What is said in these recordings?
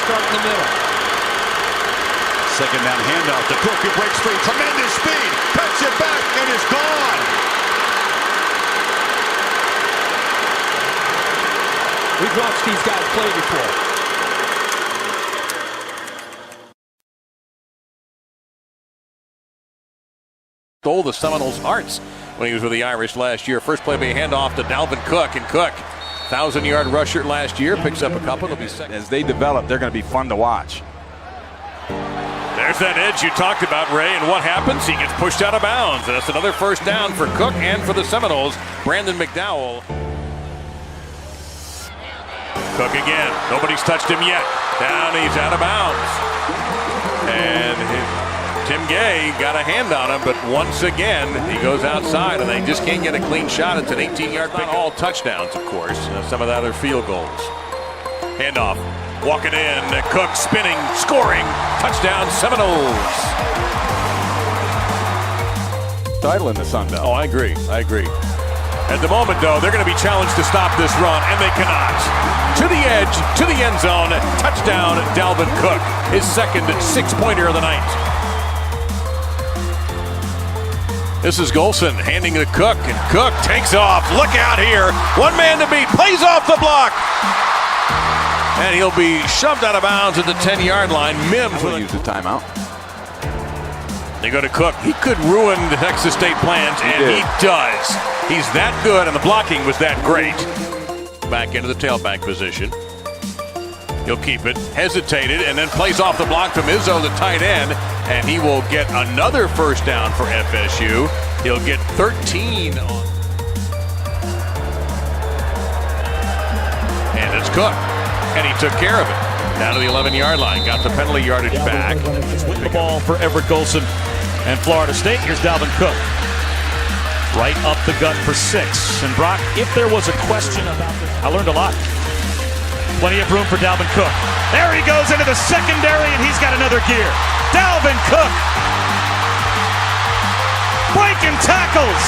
start in the middle. Second down handoff to Cook, who breaks free. Tremendous speed. Cuts it back and is gone. We've watched these guys play before. Stole the Seminoles' hearts when he was with the Irish last year. First play by handoff to Dalvin Cook, and Cook, 1,000-yard rusher last year, picks up a couple. It'll be second. As they develop, they're going to be fun to watch. There's that edge you talked about, Ray, and what happens? He gets pushed out of bounds. And that's another first down for Cook and for the Seminoles. Brandon McDowell. Cook again. Nobody's touched him yet. Down, he's out of bounds. And Tim Gay got a hand on him, but once again, he goes outside, and they just can't get a clean shot. It's an 18-yard pick. Not all touchdowns, of course. Some of that are field goals. Handoff. Walking in. Cook spinning, scoring. Touchdown, Seminoles. Title in the Sun Belt. Oh, I agree. At the moment, though, they're going to be challenged to stop this run, and they cannot. To the edge, to the end zone. Touchdown, Dalvin Cook. His second 6-pointer of the night. This is Golson handing to Cook, and Cook takes off. Look out here. One man to beat. Plays off the block. And he'll be shoved out of bounds at the 10-yard line. Mims will use the timeout. They go to Cook. He could ruin the Texas State plans, and he does. He's that good, and the blocking was that great. Back into the tailback position. He'll keep it, hesitated, and then plays off the block from Izzo, the tight end, and he will get another first down for FSU. He'll get 13 on. And it's Cook, and he took care of it. Down to the 11-yard line, got the penalty yardage back. With the ball for Everett Golson and Florida State. Here's Dalvin Cook. Right up the gut for 6. And Brock, if there was a question about this, I learned a lot. Plenty of room for Dalvin Cook. There he goes into the secondary, and he's got another gear. Dalvin Cook. Breaking tackles.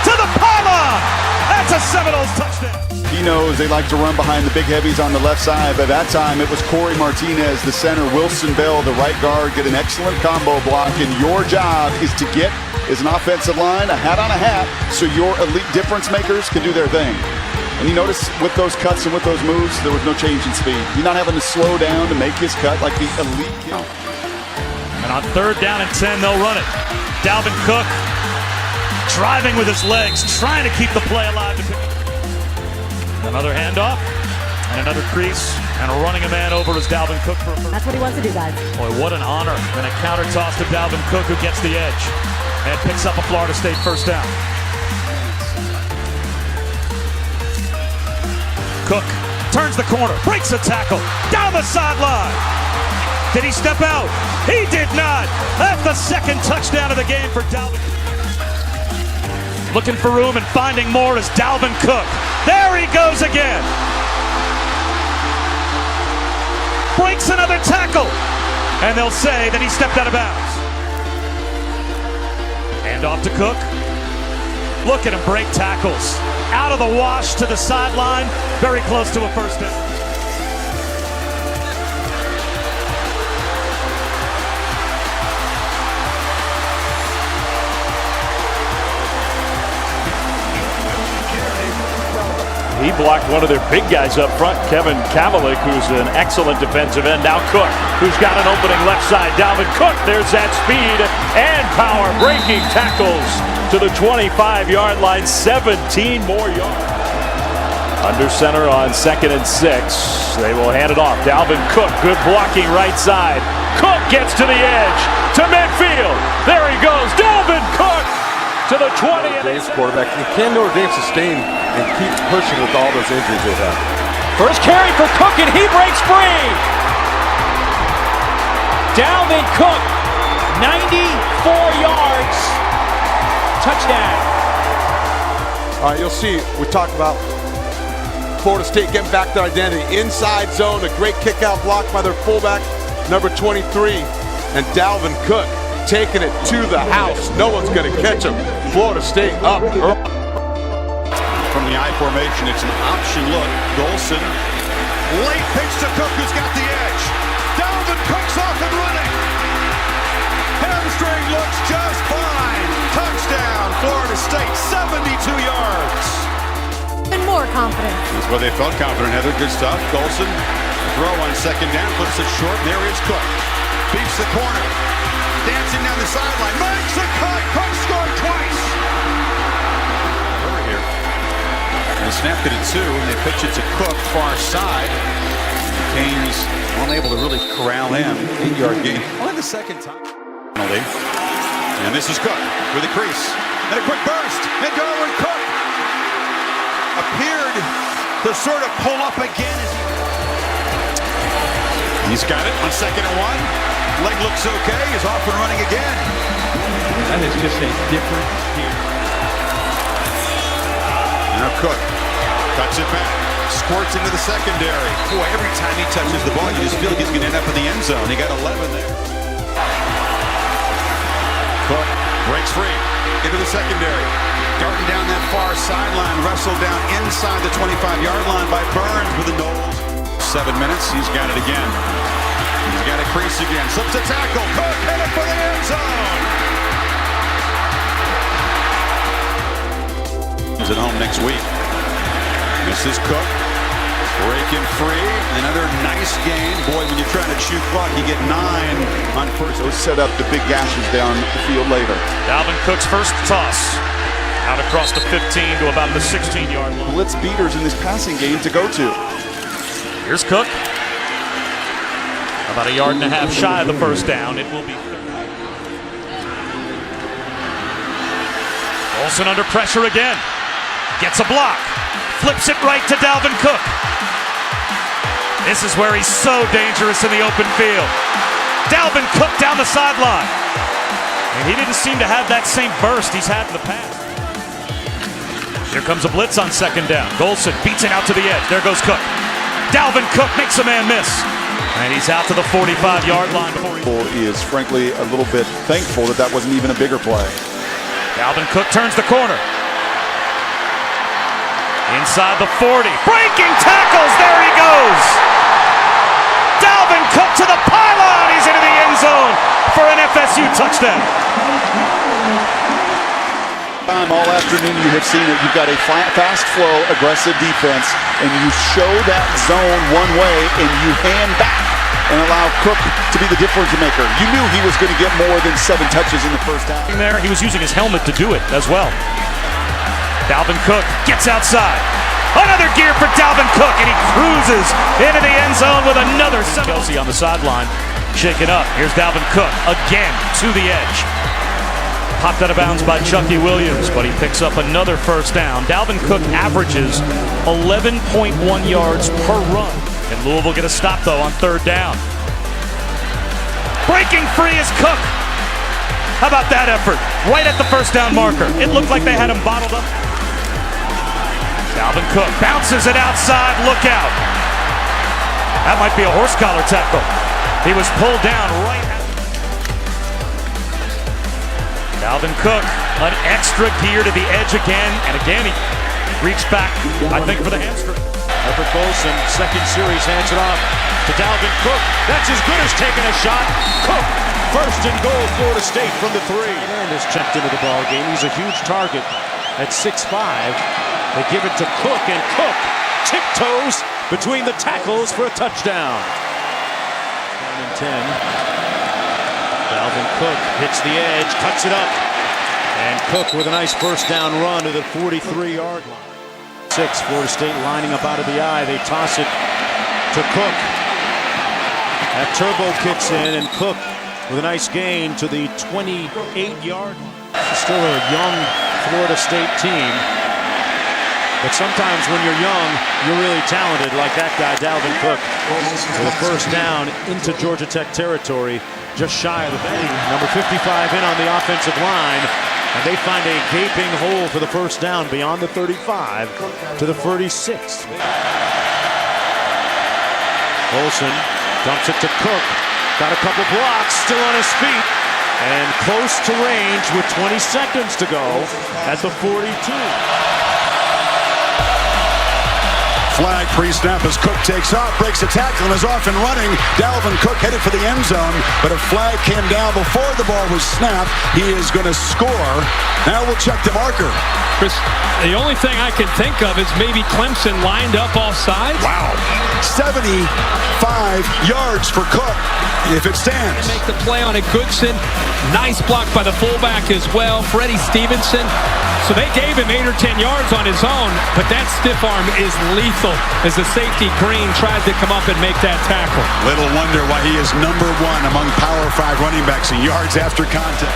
To the pylon. That's a Seminoles touchdown. He knows they like to run behind the big heavies on the left side, but that time it was Corey Martinez, the center, Wilson Bell, the right guard, get an excellent combo block, and your job is to get, as an offensive line, a hat on a hat, so your elite difference makers can do their thing. And you notice with those cuts and with those moves, there was no change in speed. You're not having to slow down to make his cut like the elite kid. And on 3rd down and 10, they'll run it. Dalvin Cook driving with his legs, trying to keep the play alive. Another handoff, and another crease, and running a man over is Dalvin Cook for a first. That's what he wants to do, guys. Boy, what an honor. And a counter toss to Dalvin Cook, who gets the edge and picks up a Florida State first down. Cook turns the corner, breaks a tackle, down the sideline. Did he step out? He did not. That's the second touchdown of the game for Dalvin. Looking for room and finding more is Dalvin Cook. There he goes again. Breaks another tackle. And they'll say that he stepped out of bounds. Hand off to Cook. Look at him break tackles. Out of the wash to the sideline. Very close to a first down. He blocked one of their big guys up front, Kevin Kavalik, who's an excellent defensive end. Now Cook, who's got an opening left side. Dalvin Cook, there's that speed and power. Breaking tackles to the 25-yard line, 17 more yards. Under center on 2nd and 6. They will hand it off. Dalvin Cook, good blocking right side. Cook gets to the edge, to midfield. There he goes, Dalvin Cook to the 20. Dave's quarterback. Can Notre Dame sustain and keep pushing with all those injuries they have? First carry for Cook, and he breaks free. Dalvin Cook, 94 yards, touchdown. All right, you'll see, we talked about Florida State getting back their identity. Inside zone, a great kick-out block by their fullback, number 23, and Dalvin Cook taking it to the house. No one's going to catch him. Florida State up. From the I formation, it's an option look. Golson, late pitch to Cook, who's got the 72 yards. And more confident. That's where they felt confident, Heather. Good stuff. Golson, throw on second down, puts it short, and there is Cook. Beats the corner. Dancing down the sideline. Makes a cut. Cook scored twice. Over here. And they snapped it at 2, and they pitch it to Cook, far side. Canes unable to really corral him. 8-yard gain. Only the second time. And this is Cook with a crease. And a quick burst. And Dalvin Cook appeared to sort of pull up again. He's got it on 2nd and 1. Leg looks okay. He's off and running again. That is just a different gear. Now Cook cuts it back. Squirts into the secondary. Boy, every time he touches the ball, you just feel like he's going to end up in the end zone. He got 11 there. Cook breaks free into the secondary. Darting down that far sideline. Wrestled down inside the 25-yard line by Burns with the Knowles. 7 minutes. He's got it again. He's got a crease again. Slips a tackle. Cook headed for the end zone. He's at home next week. This is Cook. Breaking free. Another nice gain. Boy, when you're trying to chew clock, you get 9 on first. Those set up the big gashes down the field later. Dalvin Cook's first toss. Out across the 15 to about the 16-yard line. Blitz beaters in this passing game to go to. Here's Cook. About 1.5 yards shy of the first down. It will be. Olsen under pressure again. Gets a block. Flips it right to Dalvin Cook. This is where he's so dangerous in the open field. Dalvin Cook down the sideline. And he didn't seem to have that same burst he's had in the past. Here comes a blitz on 2nd down. Golson beats it out to the edge. There goes Cook. Dalvin Cook makes a man miss. And he's out to the 45-yard line. He is frankly a little bit thankful that wasn't even a bigger play. Dalvin Cook turns the corner. Inside the 40. Breaking tackles. There he goes. Dalvin Cook to the pylon. He's into the end zone for an FSU touchdown. All afternoon you have seen it. You've got a fast flow, aggressive defense, and you show that zone one way and you hand back and allow Cook to be the difference maker. You knew he was going to get more than 7 touches in the first half. There, he was using his helmet to do it as well. Dalvin Cook gets outside. Another gear for Dalvin Cook, and he cruises into the end zone with another 7. Kelsey on the sideline, shaken up. Here's Dalvin Cook again to the edge. Popped out of bounds by Chucky Williams, but he picks up another first down. Dalvin Cook averages 11.1 yards per run. And Louisville get a stop, though, on 3rd down. Breaking free is Cook. How about that effort? Right at the first down marker. It looked like they had him bottled up. Dalvin Cook bounces it outside. Look out. That might be a horse collar tackle. He was pulled down right at Dalvin Cook, an extra gear to the edge again, and again he reached back, I think, for the hamstring. Everett Golson, second series, hands it off to Dalvin Cook. That's as good as taking a shot. Cook, first and goal, Florida State from the 3. And is checked into the ball game. He's a huge target at 6'5". They give it to Cook, and Cook tiptoes between the tackles for a touchdown. 9 and 10. Dalvin Cook hits the edge, cuts it up, and Cook with a nice first down run to the 43-yard line. 6, Florida State lining up out of the eye. They toss it to Cook. That turbo kicks in, and Cook with a nice gain to the 28-yard line. Still a young Florida State team, but sometimes when you're young, you're really talented, like that guy, Dalvin Cook, with a first down into Georgia Tech territory. Just shy of the bend. Number 55 in on the offensive line, and they find a gaping hole for the first down beyond the 35 to the 36. Olsen dumps it to Cook. Got a couple blocks, still on his feet, and close to range with 20 seconds to go at the 42. Flag pre-snap as Cook takes off, breaks the tackle, and is off and running. Dalvin Cook headed for the end zone, but a flag came down before the ball was snapped. He is going to score. Now we'll check the marker. Chris, the only thing I can think of is maybe Clemson lined up off sides. Wow. 75 yards for Cook if it stands. Make the play on it. Goodson. Nice block by the fullback as well. Freddie Stevenson. So they gave him 8 or 10 yards on his own, but that stiff arm is lethal as the safety Green tried to come up and make that tackle. Little wonder why he is #1 among Power 5 running backs in yards after contact.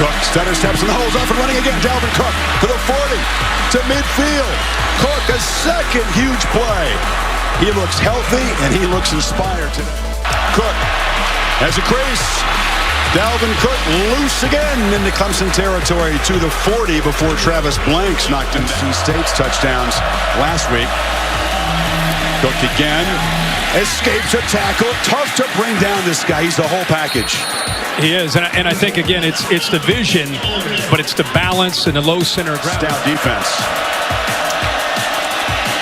Cook stutter steps in the holes, off and running again. Dalvin Cook to the 40, to midfield. Cook, a second huge play. He looks healthy and he looks inspired today. Cook has a crease. Dalvin Cook loose again into Clemson territory to the 40 before Travis Blanks knocked him down. State's touchdowns last week. Cook again escapes a tackle. Tough to bring down this guy. He's the whole package. He is, and I think again it's the vision, but it's the balance and the low center ground. Stout defense.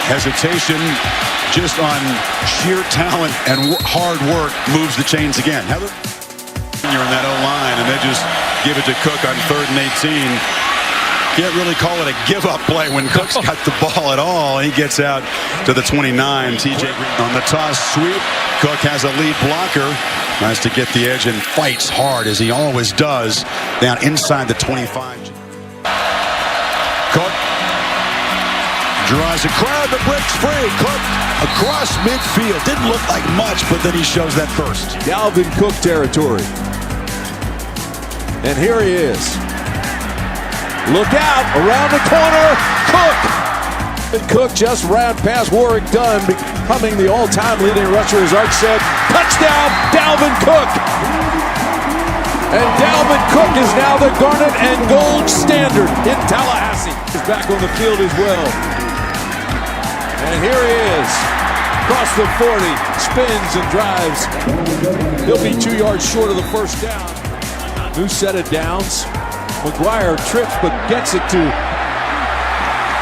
Hesitation just on sheer talent and hard work moves the chains again. You're in that O-line, and they just give it to Cook on 3rd and 18. Can't really call it a give-up play when Cook's got the ball at all. He gets out to the 29. TJ on the toss sweep. Cook has a lead blocker. Tries to get the edge and fights hard, as he always does, down inside the 25. Cook draws a crowd, but breaks free. Cook across midfield. Didn't look like much, but then he shows that burst. Dalvin Cook territory. And here he is. Look out, around the corner, Cook! And Cook just ran past Warwick Dunn, becoming the all-time leading rusher, as Art said. Touchdown, Dalvin Cook! And Dalvin Cook is now the Garnet and Gold standard in Tallahassee. He's back on the field as well. And here he is, across the 40, spins and drives. He'll be 2 yards short of the first down. New set of downs. McGuire trips but gets it to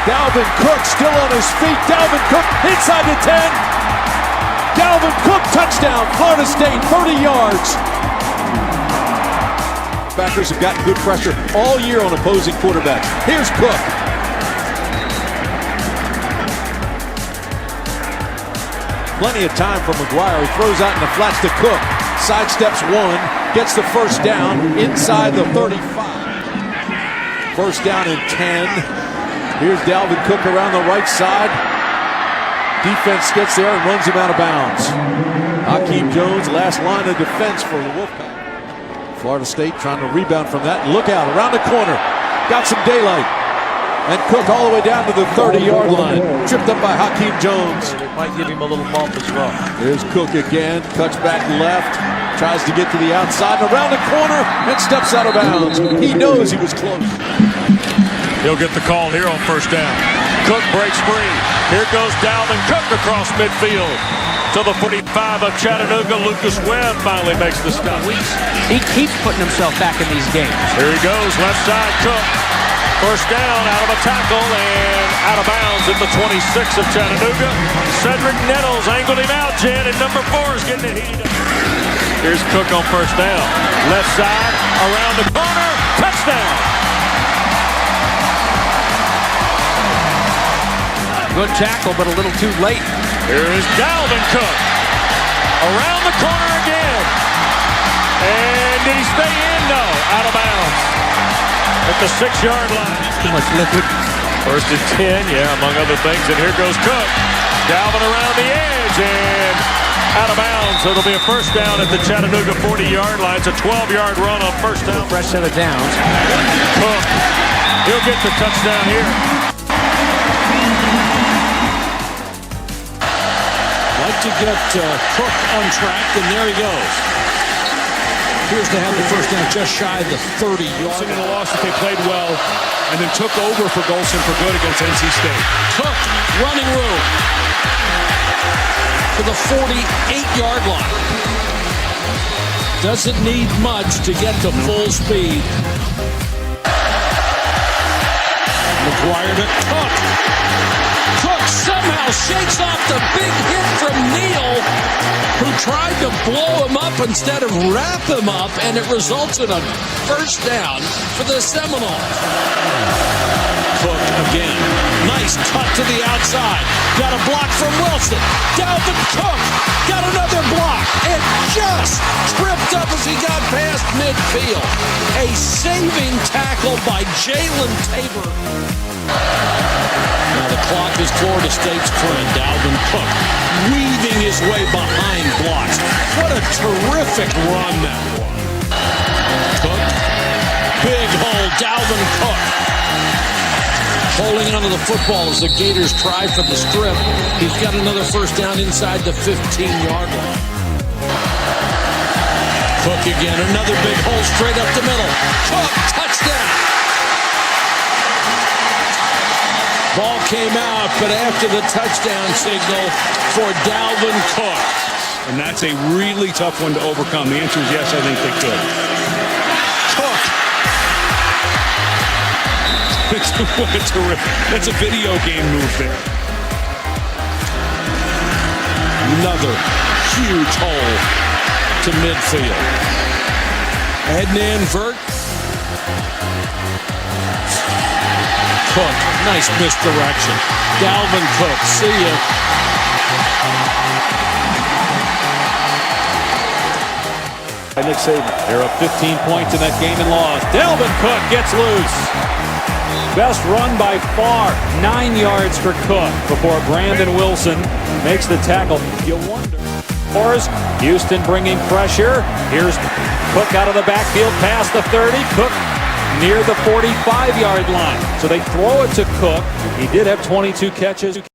Dalvin Cook, still on his feet. Dalvin Cook inside the 10. Dalvin Cook touchdown, Florida State, 30 yards. Backers have gotten good pressure all year on opposing quarterbacks. Here's Cook. Plenty of time for McGuire. He throws out in the flats to Cook. Sidesteps one, gets the first down inside the 35. First down and 10. Here's Dalvin Cook around the right side. Defense gets there and runs him out of bounds. Hakeem Jones, last line of defense for the Wolfpack. Florida State trying to rebound from that. Look out, around the corner. Got some daylight. And Cook all the way down to the 30-yard line. Tripped up by Hakeem Jones. It might give him a little bump as well. There's Cook again. Cuts back left. Tries to get to the outside. And around the corner and steps out of bounds. He knows he was close. He'll get the call here on first down. Cook breaks free. Here goes Dalvin Cook across midfield to the 45 of Chattanooga. Lucas Webb finally makes the stop. He keeps putting himself back in these games. Here he goes, left side Cook. First down out of a tackle and out of bounds at the 26 of Chattanooga. Cedric Nettles angled him out, Jen, and number 4 is getting it heated. Here's Cook on first down. Left side, around the corner, touchdown. Good tackle, but a little too late. Here is Dalvin Cook. Around the corner again. And did he stay in? No, out of bounds. At the 6-yard line. Too much liquid. First and 10, yeah, among other things. And here goes Cook. Dalvin around the edge and out of bounds. So it'll be a first down at the Chattanooga 40-yard line. It's a 12-yard run on first down. Fresh set of downs. Cook. He'll get the touchdown here. Like to get Cook on track, and there he goes. Appears to have the first down just shy of the 30-yard. In the loss that they played well and then took over for Golson for good against NC State. Cook running room to the 48-yard line. Doesn't need much to get to full speed. McGuire to Cook. Cook somehow shakes off the big hit from Neal, who tried to blow him up instead of wrap him up, and it results in a first down for the Seminoles. Cook again. Nice cut to the outside. Got a block from Wilson. Dalvin Cook got another block. And just tripped up as he got past midfield. A saving tackle by Jalen Tabor. Now the clock is Florida State's friend, Dalvin Cook, weaving his way behind blocks. What a terrific run that was. Cook, big hole, Dalvin Cook. Holding onto the football as the Gators try for the strip. He's got another first down inside the 15-yard line. Cook again, another big hole straight up the middle. Cook, touchdown. Ball came out, but after the touchdown signal for Dalvin Cook. And that's a really tough one to overcome. The answer is yes, I think they could. Cook. What a terrific. That's a video game move there. Another huge hole to midfield. Heading in, Vert. Cook, nice misdirection. Dalvin Cook, see ya. By Nick Saban. They're up 15 points in that game and lost. Dalvin Cook gets loose. Best run by far, 9 yards for Cook before Brandon Wilson makes the tackle. You wonder. Houston bringing pressure. Here's Cook out of the backfield past the 30. Cook near the 45-yard line. So they throw it to Cook. He did have 22 catches.